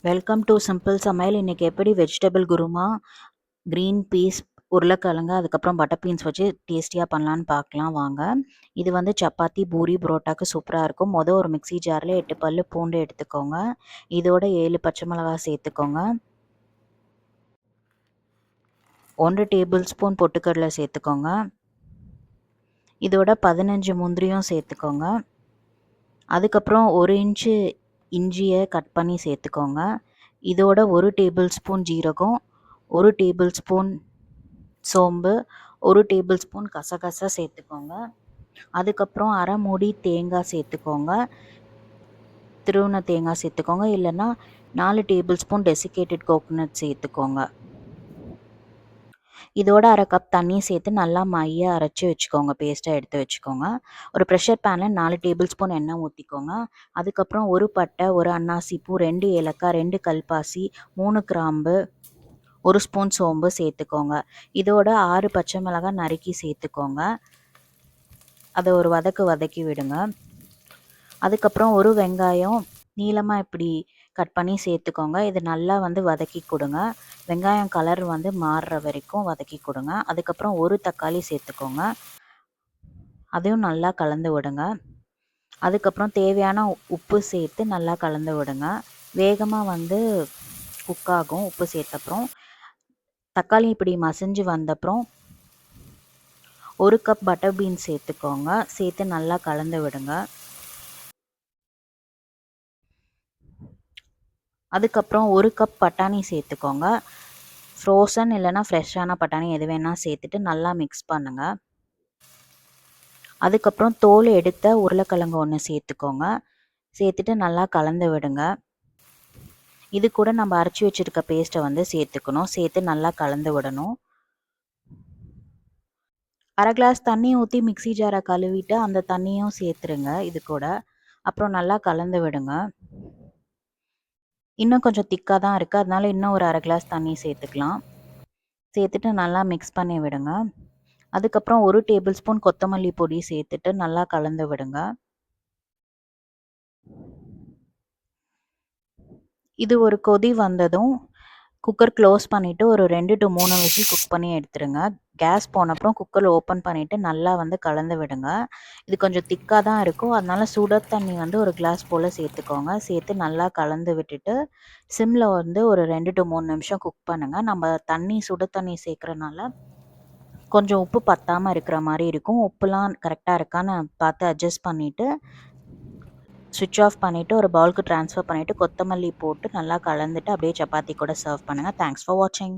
Welcome to simple சமையல். இன்னைக்கு எப்படி வெஜிடபிள் குருமா, க்ரீன் பீஸ், உருளைக்கிழங்கு, அதுக்கப்புறம் பட்டர் பீன்ஸ் வச்சு டேஸ்டியாக பண்ணலான்னு பார்க்கலாம் வாங்க. இது வந்து சப்பாத்தி, பூரி, புரோட்டாக்கு சூப்பராக இருக்கும். ஒரு மிக்ஸி ஜாரில் 8 பல்லு பூண்டு எடுத்துக்கோங்க. இதோட 7 பச்சை மிளகாய் சேர்த்துக்கோங்க. 1 டேபிள் ஸ்பூன் பொட்டுக்கடலை சேர்த்துக்கோங்க. இதோட 15 முந்திரியும் சேர்த்துக்கோங்க. அதுக்கப்புறம் 1 இன்ச்சு இஞ்சியை கட் பண்ணி சேர்த்துக்கோங்க. இதோட 1 டேபிள் ஸ்பூன் ஜீரகம், 1 டேபிள் ஸ்பூன் சோம்பு, 1 டேபிள் ஸ்பூன் கசகசா சேர்த்துக்கோங்க. அதுக்கப்புறம் அரை மூடி தேங்காய் சேர்த்துக்கோங்க. திருவுன தேங்காய் சேர்த்துக்கோங்க. இல்லைன்னா 4 டேபிள் ஸ்பூன் டெசிகேட்டட் கோகோனட் சேர்த்துக்கோங்க. இதோட அரை கப் தண்ணி சேர்த்து நல்லா மைய அரைச்சி வச்சுக்கோங்க. பேஸ்ட்டாக எடுத்து வச்சுக்கோங்க. ஒரு ப்ரெஷர் பேனில் 4 டேபிள் ஸ்பூன் எண்ணெய் ஊற்றிக்கோங்க. அதுக்கப்புறம் 1 பட்டை, 1 அன்னாசி பூ, 2 ஏலக்காய், 2 கல்பாசி, 3 கிராம்பு, 1 ஸ்பூன் சோம்பு சேர்த்துக்கோங்க. இதோட 6 பச்சை மிளகாய் நறுக்கி சேர்த்துக்கோங்க. அதை ஒரு வதக்கி விடுங்க. அதுக்கப்புறம் 1 வெங்காயம் நீளமாக இப்படி கட் பண்ணி சேர்த்துக்கோங்க. இது நல்லா வந்து வதக்கி கொடுங்க. வெங்காயம் கலர் வந்து மாறுற வரைக்கும் வதக்கி கொடுங்க. அதுக்கப்புறம் 1 தக்காளி சேர்த்துக்கோங்க. அதையும் நல்லா கலந்து விடுங்க. அதுக்கப்புறம் தேவையான உப்பு சேர்த்து நல்லா கலந்து விடுங்க. வேகமாக வந்து குக் ஆகும் உப்பு சேர்த்தப்புறம். தக்காளி இப்படி மசிஞ்சு வந்தப்புறம் 1 கப் பட்டர் பீன்ஸ் சேர்த்துக்கோங்க. சேர்த்து நல்லா கலந்து விடுங்க. அதுக்கப்புறம் 1 கப் பட்டாணி சேர்த்துக்கோங்க. ஃப்ரோசன் இல்லைன்னா ஃப்ரெஷ்ஷான பட்டாணி எது வேணால் சேர்த்துட்டு நல்லா மிக்ஸ் பண்ணுங்கள். அதுக்கப்புறம் தோல் எடுத்த உருளைக்கிழங்கு 1 சேர்த்துக்கோங்க. சேர்த்துட்டு நல்லா கலந்து விடுங்க. இது கூட நம்ம அரைச்சி வச்சுருக்க பேஸ்ட்டை வந்து சேர்த்துக்கணும். சேர்த்து நல்லா கலந்து விடணும். அரை கிளாஸ் தண்ணி ஊற்றி மிக்ஸி ஜாரை கழுவிட்டு அந்த தண்ணியும் சேர்த்துருங்க இது கூட. அப்புறம் நல்லா கலந்து விடுங்க. இன்னும் கொஞ்சம் திக்காக தான் இருக்குது, அதனால இன்னும் ஒரு அரை கிளாஸ் தண்ணி சேர்த்துக்கலாம். சேர்த்துட்டு நல்லா மிக்ஸ் பண்ணி விடுங்க. அதுக்கப்புறம் 1 டேபிள் ஸ்பூன் கொத்தமல்லி பொடி சேர்த்துட்டு நல்லா கலந்து விடுங்க. இது ஒரு கொதி வந்ததும் குக்கர் க்ளோஸ் பண்ணிவிட்டு ஒரு 2 to 3 விசில் குக் பண்ணி எடுத்துருங்க. கேஸ் போனப்புறம் குக்கர் ஓப்பன் பண்ணிவிட்டு நல்லா வந்து கலந்து விடுங்க. இது கொஞ்சம் திக்காக தான் இருக்கும், அதனால சுட தண்ணி வந்து ஒரு கிளாஸ் போல் சேர்த்துக்கோங்க. சேர்த்து நல்லா கலந்து விட்டுட்டு சிம்மில் வந்து ஒரு 2 to 3 நிமிஷம் குக் பண்ணுங்கள். நம்ம சுட தண்ணி சேர்க்குறனால கொஞ்சம் உப்பு பத்தாமல் இருக்கிற மாதிரி இருக்கும். உப்புலாம் கரெக்டாக இருக்கான்னு பார்த்து அட்ஜஸ்ட் பண்ணிவிட்டு ஸ்விட்ச் ஆஃப் பண்ணிவிட்டு ஒரு பவுலுக்கு ட்ரான்ஸ்ஃபர் பண்ணிவிட்டு கொத்தமல்லி போட்டு நல்லா கலந்துட்டு அப்படியே சப்பாத்தி கூட சர்வ் பண்ணுங்கள். தேங்க்ஸ் ஃபார் வாட்சிங்.